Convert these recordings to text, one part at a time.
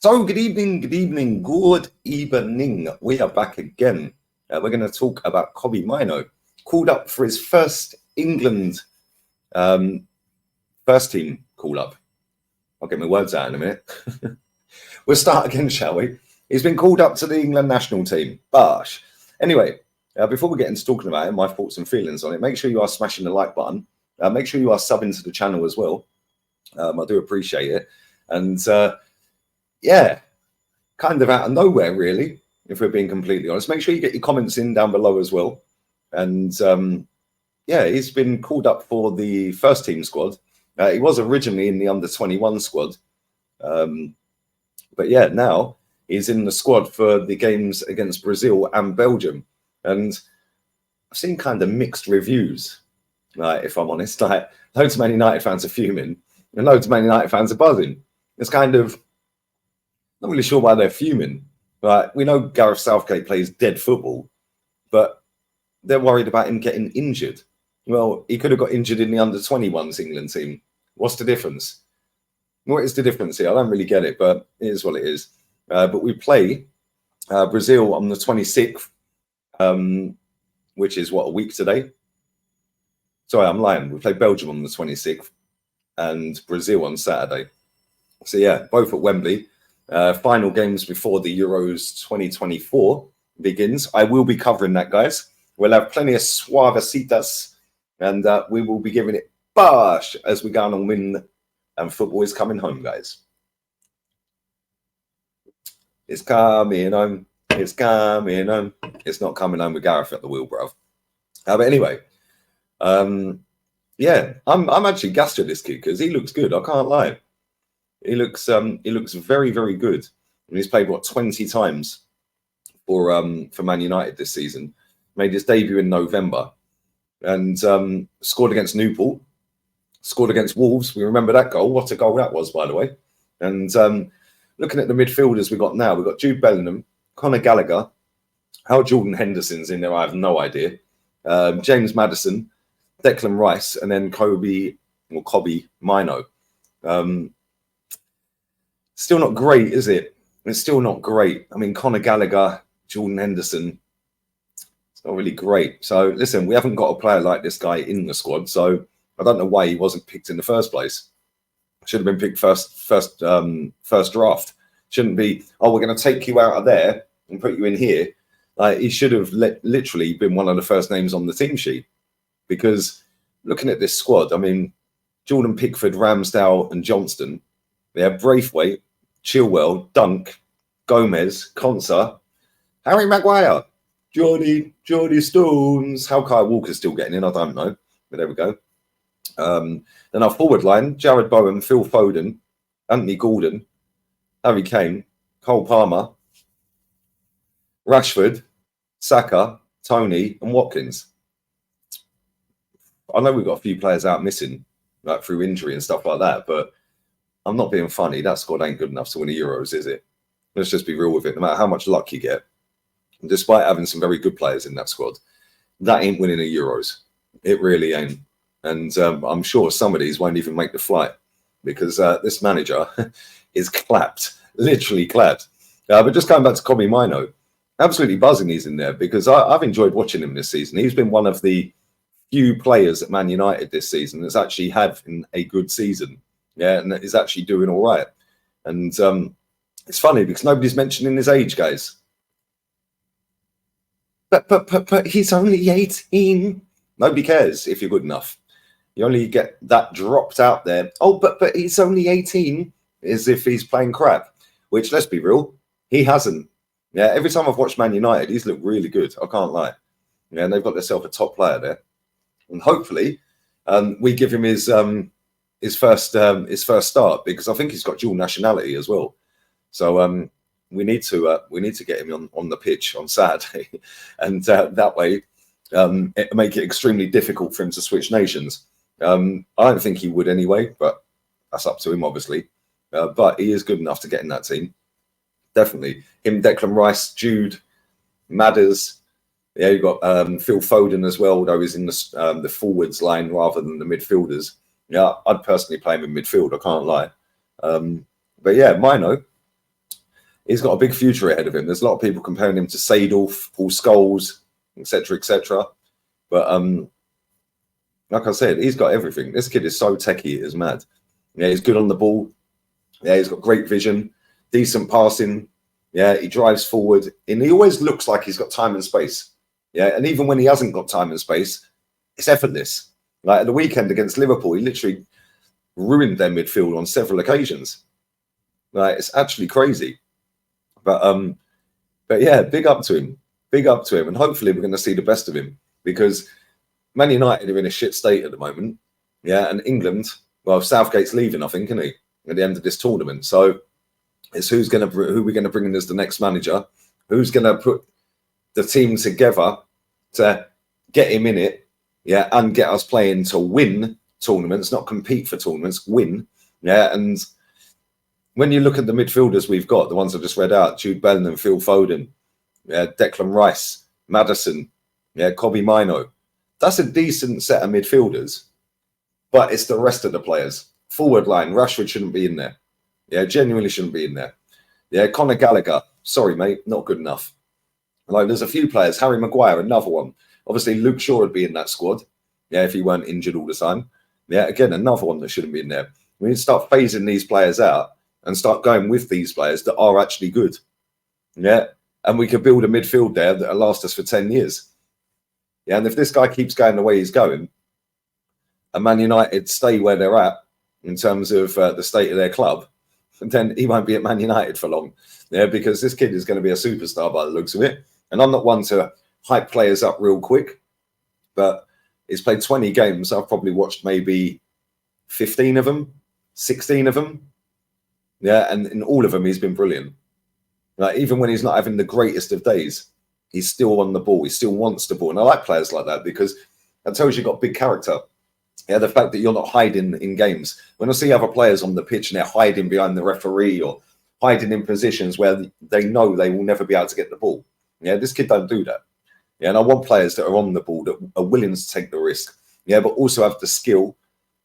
So, good evening, good evening, good evening. We are back again. We're going to talk about Kobbie Mainoo, called up for his first England first team call up. I'll get my words out in a minute. We'll start again, shall we? He's been called up to the England national team. Bosh. Anyway, before we get into talking about it, my thoughts and feelings on it, make sure you are smashing the like button. Make sure you are subbing to the channel as well. I do appreciate it. And yeah, kind of out of nowhere, really, if we're being completely honest. Make sure you get your comments in down below as well. And yeah, he's been called up for the first team squad. He was originally in the under-21 squad. But yeah, now he's in the squad for the games against Brazil and Belgium. And I've seen kind of mixed reviews, if I'm honest. Like, loads of Man United fans are fuming and loads of Man United fans are buzzing. It's kind of, not really sure why they're fuming. Right? We know Gareth Southgate plays dead football, but they're worried about him getting injured. Well, he could have got injured in the under-21s England team. What's the difference? What is the difference here? I don't really get it, but it is what it is. But we play Brazil on the 26th, which is, what, a week today? Sorry, I'm lying. We play Belgium on the 26th and Brazil on Saturday. So, yeah, both at Wembley. Final games before the Euros 2024 begins. I will be covering that, guys. We'll have plenty of suavecitas, and we will be giving it bash as we go on and win. And football is coming home, guys. It's coming home. It's coming home. It's not coming home with Gareth at the wheel, bruv. But anyway, yeah, I'm actually gassed at this kid because he looks good. I can't lie. He looks very, very good. And he's played, what, 20 times for Man United this season. Made his debut in November and scored against Newport, scored against Wolves. We remember that goal. What a goal that was, by the way. And looking at the midfielders we've got now, we've got Jude Bellingham, Conor Gallagher. How Jordan Henderson's in there, I have no idea. James Maddison, Declan Rice, and then Kobbie Mainoo. Still not great, is it? It's still not great. I mean, Conor Gallagher, Jordan Henderson, it's not really great. So, listen, we haven't got a player like this guy in the squad. So, I don't know why he wasn't picked in the first place. Should have been picked first draft. Shouldn't be, oh, we're going to take you out of there and put you in here. He should have literally been one of the first names on the team sheet. Because looking at this squad, I mean, Jordan Pickford, Ramsdale and Johnston, they have Braithwaite, Chilwell, Dunk, Gomez, Konsa, Harry Maguire, Geordie Stones. How Kyle Walker's still getting in, I don't know. But there we go. Then our forward line, Jared Bowen, Phil Foden, Anthony Gordon, Harry Kane, Cole Palmer, Rashford, Saka, Tony and Watkins. I know we've got a few players out missing, like through injury and stuff like that, but I'm not being funny. That squad ain't good enough to win the Euros, is it? Let's just be real with it. No matter how much luck you get, and despite having some very good players in that squad, that ain't winning the Euros. It really ain't. And I'm sure some of these won't even make the flight because this manager is clapped, literally clapped. But just going back to Kobbie Mainoo, absolutely buzzing he's in there because I've enjoyed watching him this season. He's been one of the few players at Man United this season that's actually having a good season. Yeah, and is actually doing all right. And it's funny because nobody's mentioning his age, guys. But he's only 18. Nobody cares if you're good enough. You only get that dropped out there. Oh, but he's only 18, as if he's playing crap. Which, let's be real, he hasn't. Yeah, every time I've watched Man United, he's looked really good. I can't lie. Yeah, and they've got themselves a top player there. And hopefully, we give him his first start because I think he's got dual nationality as well. So we need to get him on the pitch on Saturday, and that way it make it extremely difficult for him to switch nations. I don't think he would anyway, but that's up to him obviously. But he is good enough to get in that team. Definitely him, Declan Rice, Jude, Madders. Yeah, you've got Phil Foden as well, although he's in the forwards line rather than the midfielders. Yeah, I'd personally play him in midfield. I can't lie. But yeah, Mainoo, he's got a big future ahead of him. There's a lot of people comparing him to Seedorf, Paul Scholes, etc., etc. But like I said, he's got everything. This kid is so techie, it is mad. Yeah, he's good on the ball. Yeah, he's got great vision, decent passing. Yeah, he drives forward, and he always looks like he's got time and space. Yeah, and even when he hasn't got time and space, it's effortless. Like at the weekend against Liverpool, he literally ruined their midfield on several occasions. Like it's actually crazy. But yeah, big up to him. Big up to him. And hopefully we're going to see the best of him, because Man United are in a shit state at the moment. Yeah, and England, well, Southgate's leaving, I think, isn't he, at the end of this tournament. So it's who we're going to bring in as the next manager, who's going to put the team together to get him in it, yeah, and get us playing to win tournaments, not compete for tournaments, win. Yeah, and when you look at the midfielders we've got, the ones I just read out, Jude Bellingham, Phil Foden, Declan Rice, Maddison, yeah, Kobbie Mainoo, that's a decent set of midfielders, but it's the rest of the players. Forward line, Rashford shouldn't be in there. Yeah, genuinely shouldn't be in there. Yeah, Conor Gallagher, sorry, mate, not good enough. Like, there's a few players, Harry Maguire, another one. Obviously, Luke Shaw would be in that squad, yeah, if he weren't injured all the time. Yeah, again, another one that shouldn't be in there. We need to start phasing these players out and start going with these players that are actually good. Yeah, and we could build a midfield there that'll last us for 10 years. Yeah, and if this guy keeps going the way he's going, and Man United stay where they're at in terms of the state of their club, then he won't be at Man United for long. Yeah, because this kid is going to be a superstar by the looks of it. And I'm not one to hype players up real quick, but he's played 20 games. I've probably watched maybe 15 of them, 16 of them. Yeah, and in all of them, he's been brilliant. Like, even when he's not having the greatest of days, he's still on the ball. He still wants the ball. And I like players like that, because that tells you've got big character. Yeah, the fact that you're not hiding in games. When I see other players on the pitch and they're hiding behind the referee or hiding in positions where they know they will never be able to get the ball. Yeah, this kid don't do that. Yeah, and I want players that are on the ball, that are willing to take the risk. Yeah, but also have the skill,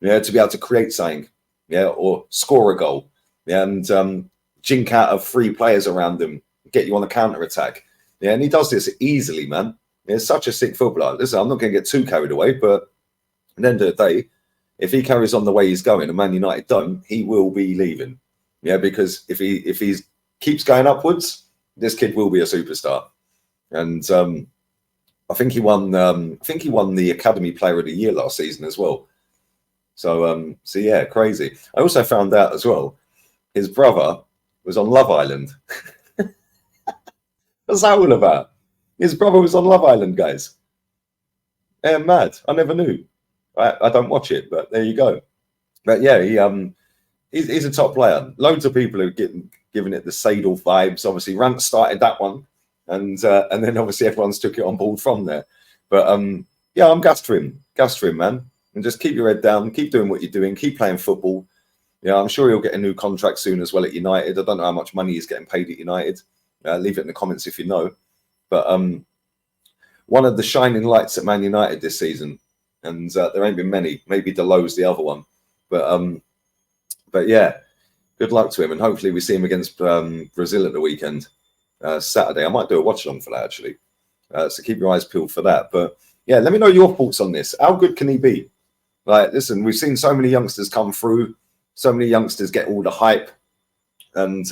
yeah, to be able to create something. Yeah, or score a goal. Yeah, and jink out of 3 players around them, get you on a counter attack. Yeah, and he does this easily, man. He's such a sick footballer. Listen, I'm not going to get too carried away, but at the end of the day, if he carries on the way he's going and Man United don't, he will be leaving. Yeah, because if he keeps going upwards, this kid will be a superstar. And I think he won the Academy Player of the Year last season as well. So yeah, crazy. I also found out as well, his brother was on Love Island. What's that all about? His brother was on Love Island, guys. Yeah, mad. I never knew. I don't watch it, but there you go. But yeah, he's a top player. Loads of people are giving it the Seedorf vibes. Obviously, Rant started that one, and then obviously everyone's took it on board from there. But yeah, I'm gassed for him, man. And just keep your head down, keep doing what you're doing, keep playing football. Yeah, I'm sure he'll get a new contract soon as well at United. I don't know how much money he's getting paid at United. Leave it in the comments if you know. But one of the shining lights at Man United this season, and there ain't been many. Maybe Delo's the other one. But yeah, good luck to him, and hopefully we see him against Brazil at the weekend, Saturday. I might do a watch along for that, actually. So keep your eyes peeled for that. But yeah, let me know your thoughts on this. How good can he be? Like, listen, we've seen so many youngsters come through, so many youngsters get all the hype, and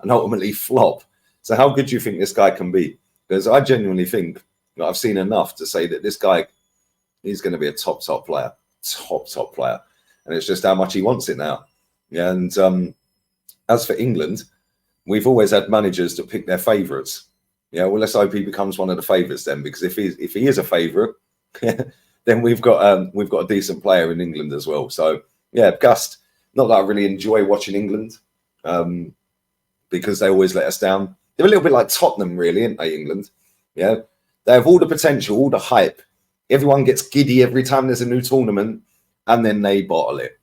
ultimately flop. So how good do you think this guy can be? Because I genuinely think that I've seen enough to say that this guy, he's going to be a top player, top player. And it's just how much he wants it now. Yeah, and as for England, we've always had managers that pick their favourites. Yeah, well, let's hope he becomes one of the favourites then, because if he is a favourite, then we've got a decent player in England as well. So yeah, Gust. Not that I really enjoy watching England, because they always let us down. They're a little bit like Tottenham, really, aren't they, England? Yeah, they have all the potential, all the hype. Everyone gets giddy every time there's a new tournament, and then they bottle it.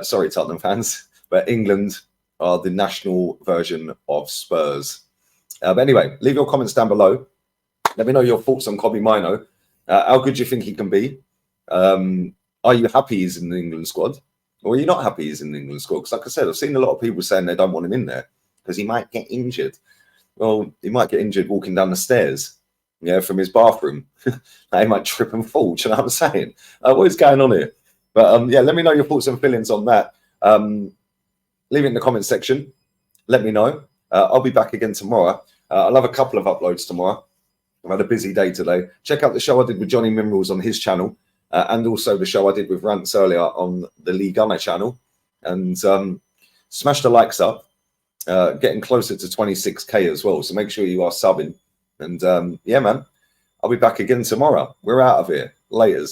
Sorry, Tottenham fans, but England are the national version of Spurs. But anyway, leave your comments down below. Let me know your thoughts on Kobbie Mainoo. How good do you think he can be? Are you happy he's in the England squad? Or are you not happy he's in the England squad? Because like I said, I've seen a lot of people saying they don't want him in there. because he might get injured. Well, he might get injured walking down the stairs, yeah, from his bathroom. He might trip and fall. Do you know what I'm saying? What is going on here? But yeah, let me know your thoughts and feelings on that. Leave it in the comment section. Let me know. I'll be back again tomorrow. I'll have a couple of uploads tomorrow. I've had a busy day today. Check out the show I did with Johnny Minerals on his channel, and also the show I did with Rants earlier on the Lee Gunner channel. And smash the likes up. Getting closer to 26k as well, so make sure you are subbing. And yeah, man, I'll be back again tomorrow. We're out of here. Laters.